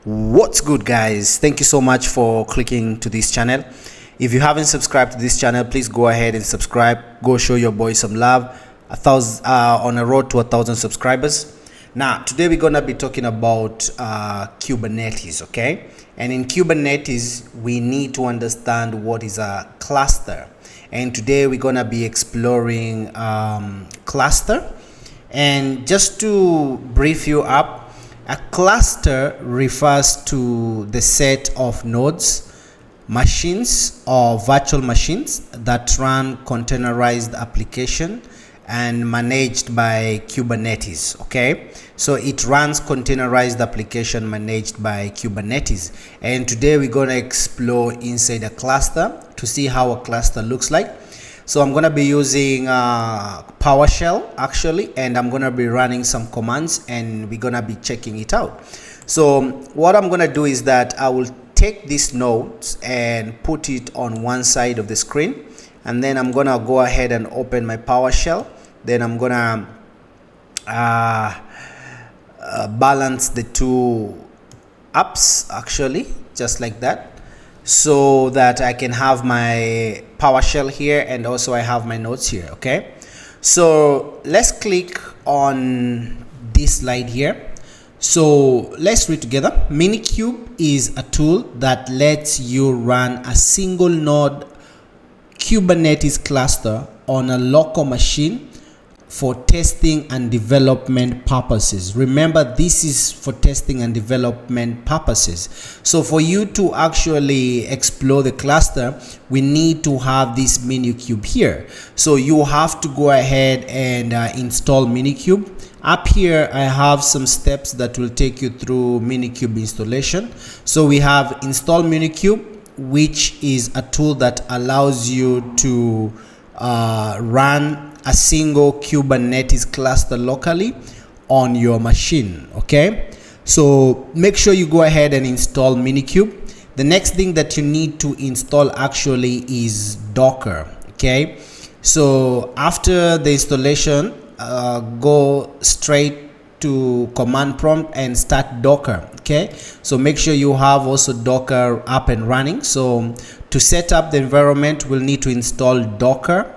What's good, guys? Thank you so much for clicking to this channel. If you haven't subscribed to this channel, please go ahead and subscribe. Go show your boy some love. On a road to 1,000 subscribers. Now today we're gonna be talking about Kubernetes, okay? And in Kubernetes we need to understand what is a cluster, and today we're gonna be exploring cluster. And just to brief you up, a cluster refers to the set of nodes, machines or virtual machines that run containerized application and managed by Kubernetes. Okay, so it runs containerized application managed by Kubernetes, and today we're going to explore inside a cluster to see how a cluster looks like. So I'm going to be using PowerShell actually, and I'm going to be running some commands and we're going to be checking it out. So what I'm going to do is that I will take these nodes and put it on one side of the screen, and then I'm going to go ahead and open my PowerShell. Then I'm going to balance the two apps actually, just like that, so that I can have my PowerShell here and also I have my nodes here. Okay, so let's click on this slide here. So let's read together. Minikube is a tool that lets you run a single node Kubernetes cluster on a local machine for testing and development purposes. Remember, this is for testing and development purposes. So for you to actually explore the cluster, we need to have this Minikube here. So you have to go ahead and install Minikube. Up here I have some steps that will take you through Minikube installation. So we have install Minikube, which is a tool that allows you to run a single Kubernetes cluster locally on your machine. Okay, so make sure you go ahead and install Minikube. The next thing that you need to install actually is Docker. Okay, so after the installation, go straight to command prompt and start Docker. Okay, so make sure you have also Docker up and running. So to set up the environment, we'll need to install Docker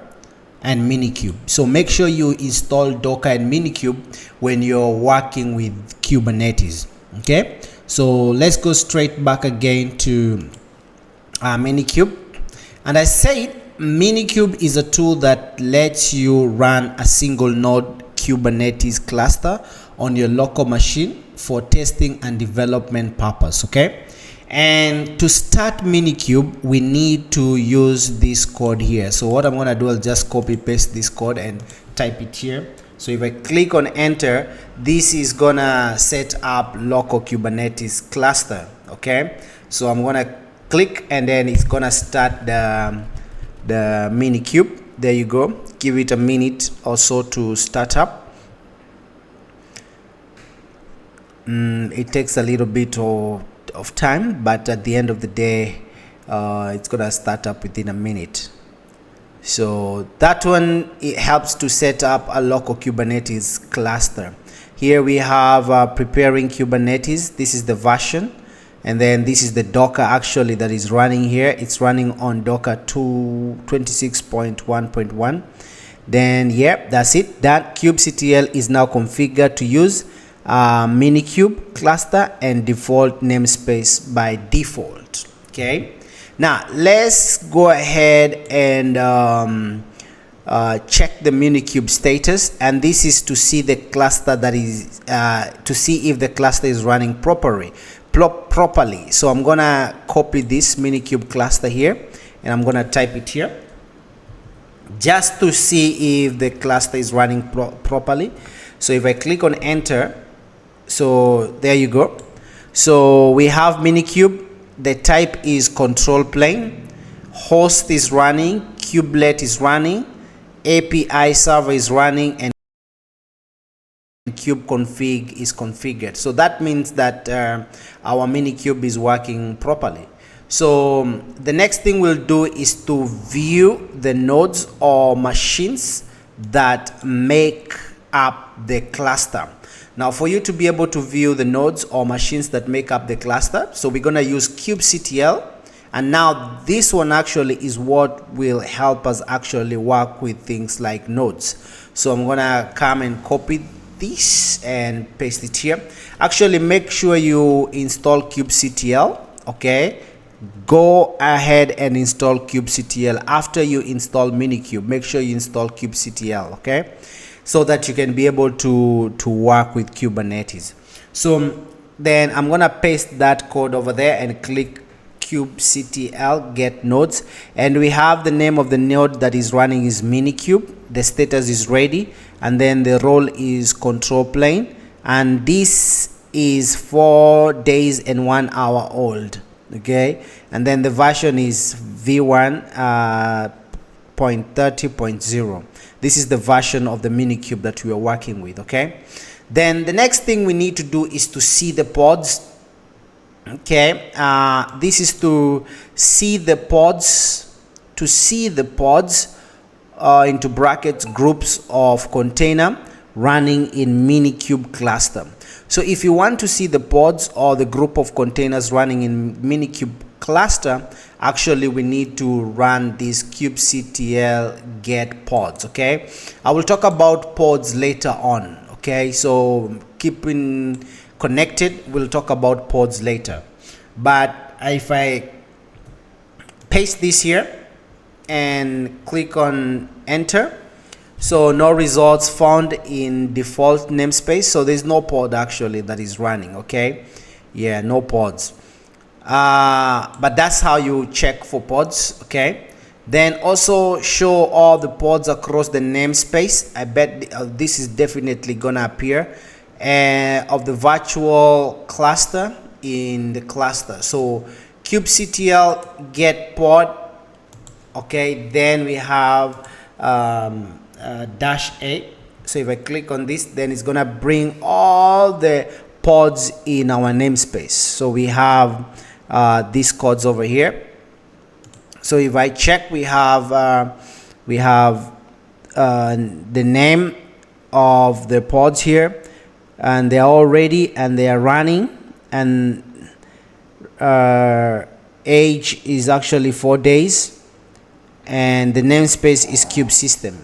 and Minikube. So make sure you install Docker and Minikube when you're working with Kubernetes. Okay, so let's go straight back again to Minikube. And I said Minikube is a tool that lets you run a single node Kubernetes cluster on your local machine for testing and development purpose. Okay, and to start Minikube we need to use this code here. So what I'm gonna do, I'll just copy paste this code and type it here. So if I click on enter, this is gonna set up local Kubernetes cluster. Okay, so I'm gonna click and then it's gonna start the Minikube. There you go. Give it a minute or so to start up. It takes a little bit of time, but at the end of the day it's gonna start up within a minute. So that one, it helps to set up a local Kubernetes cluster. Here we have preparing Kubernetes. This is the version, and then this is the Docker actually that is running here. It's running on Docker 26.1.1. then yeah, that's it. That kubectl is now configured to use Minikube cluster and default namespace by default. Okay, now let's go ahead and check the Minikube status, and this is to see the cluster that is to see if the cluster is running properly. So I'm gonna copy this Minikube cluster here and I'm gonna type it here just to see if the cluster is running properly. So if I click on enter, so there you go. So we have Minikube. The type is control plane, host is running, kubelet is running, API server is running, and kube config is configured. So that means that our Minikube is working properly. So the next thing we'll do is to view the nodes or machines that make up the cluster. Now for you to be able to view the nodes or machines that make up the cluster, so we're going to use kubectl, and now this one actually is what will help us actually work with things like nodes. So I'm going to come and copy this and paste it here. Actually, make sure you install kubectl. Okay, go ahead and install kubectl. After you install minikube, make sure you install kubectl, okay, so that you can be able to work with Kubernetes. So then I'm gonna paste that code over there and click kubectl get nodes, and we have the name of the node that is running is minikube. The status is ready, and then the role is control plane, and this is 4 days and 1 hour old. Okay, and then the version is v1.30.0. This is the version of the minikube that we are working with. Okay, then the next thing we need to do is to see the pods. Okay, this is to see the pods, into brackets groups of container running in minikube cluster. So if you want to see the pods or the group of containers running in minikube cluster, actually we need to run this kubectl get pods. Okay, I will talk about pods later on. Okay, so keeping connected, we'll talk about pods later. But if I paste this here and click on enter, so no results found in default namespace, so there's no pod actually that is running. Okay, yeah, no pods, but that's how you check for pods. Okay, then also show all the pods across the namespace. I bet this is definitely gonna appear of the virtual cluster in the cluster. So kubectl get pod. Okay, then we have -a. So if I click on this, then it's gonna bring all the pods in our namespace. So we have these codes over here. So if I check, we have the name of the pods here, and they are all ready and they are running, and age is actually 4 days, and the namespace is kube system.